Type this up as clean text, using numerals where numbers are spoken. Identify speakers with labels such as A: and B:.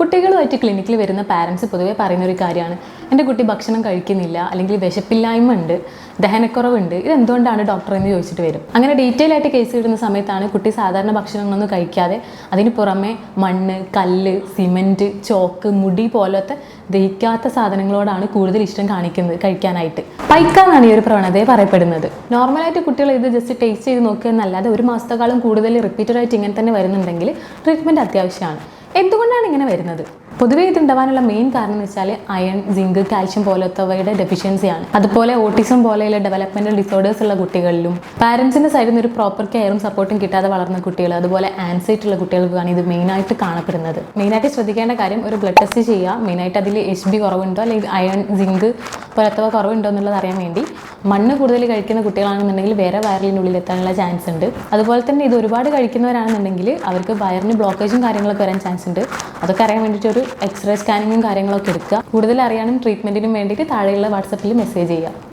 A: കുട്ടികളുമായിട്ട് ക്ലിനിക്കിൽ വരുന്ന പാരൻസ് പൊതുവേ പറയുന്ന ഒരു കാര്യമാണ്, എൻ്റെ കുട്ടി ഭക്ഷണം കഴിക്കുന്നില്ല, അല്ലെങ്കിൽ വിശപ്പില്ലായ്മ ഉണ്ട്, ദഹനക്കുറവുണ്ട്, ഇതെന്തുകൊണ്ടാണ് ഡോക്ടർ എന്ന് ചോദിച്ചിട്ട് വരും. അങ്ങനെ ഡീറ്റെയിൽ ആയിട്ട് കേസ് ഇടുന്ന സമയത്താണ് കുട്ടി സാധാരണ ഭക്ഷണങ്ങളൊന്നും കഴിക്കാതെ അതിന് പുറമെ മണ്ണ്, കല്ല്, സിമെൻറ്റ്, ചോക്ക്, മുടി പോലത്തെ ദഹിക്കാത്ത സാധനങ്ങളോടാണ് കൂടുതൽ ഇഷ്ടം കാണിക്കുന്നത് കഴിക്കാനായിട്ട്. പൈക്കാന്നാണ് ഈ ഒരു പ്രവണതയെ പറയപ്പെടുന്നത്. നോർമലായിട്ട് കുട്ടികൾ ഇത് ജസ്റ്റ് ടേസ്റ്റ് ചെയ്ത് നോക്കുക എന്നല്ലാതെ ഒരു മാസത്തെക്കാളും കൂടുതൽ റിപ്പീറ്റഡ് ആയിട്ട് ഇങ്ങനെ തന്നെ വരുന്നുണ്ടെങ്കിൽ ട്രീറ്റ്മെൻറ്റ് അത്യാവശ്യമാണ്. എന്തുകൊണ്ടാണ് ഇങ്ങനെ വരുന്നത്? പൊതുവേ ഇത് ഉണ്ടാവാനുള്ള മെയിൻ കാരണം എന്ന് വെച്ചാൽ അയൺ, സിങ്ക്, കാൽഷ്യം പോലത്തവയുടെ ഡെഫിഷ്യൻസിയാണ്. അതുപോലെ ഓട്ടിസം പോലെയുള്ള ഡെവലപ്മെന്റൽ ഡിസോർഡേഴ്സ് ഉള്ള കുട്ടികളിലും പാരൻസിന്റെ സൈഡിൽ നിന്ന് ഒരു പ്രോപ്പർ കെയറും സപ്പോർട്ടും കിട്ടാതെ വളർന്ന കുട്ടികൾ, അതുപോലെ ആൻസൈറ്റി ഉള്ള കുട്ടികൾക്കാണ് ഇത് മെയിനായിട്ട് കാണപ്പെടുന്നത്. മെയിനായിട്ട് ശ്രദ്ധിക്കേണ്ട കാര്യം ഒരു ബ്ലഡ് ടെസ്റ്റ് ചെയ്യുക. മെയിനായിട്ട് അതിൽ HB കുറവുണ്ടോ അല്ലെങ്കിൽ അയൺ, സിങ്ക് പോലത്തവ കുറവുണ്ടോ എന്നുള്ളത് അറിയാൻ വേണ്ടി. മണ്ണ് കൂടുതൽ കഴിക്കുന്ന കുട്ടികളാണെന്നുണ്ടെങ്കിൽ വേറെ വയറിനുള്ളിൽ എത്താനുള്ള ചാൻസ് ഉണ്ട്. അതുപോലെ തന്നെ ഇത് ഒരുപാട് കഴിക്കുന്നവരാണെന്നുണ്ടെങ്കിൽ അവർക്ക് വയറിന് ബ്ലോക്കേജും കാര്യങ്ങളൊക്കെ വരാൻ ചാൻസ് ഉണ്ട്. അതൊക്കെ അറിയാൻ വേണ്ടിയിട്ട് ഒരു എക്സ്റേ സ്കാനിങ്ങും കാര്യങ്ങളൊക്കെ എടുക്കുക. കൂടുതൽ അറിയാനും ട്രീറ്റ്മെൻറ്റിനും വേണ്ടിയിട്ട് താഴെയുള്ള വാട്സപ്പിൽ മെസ്സേജ് ചെയ്യുക.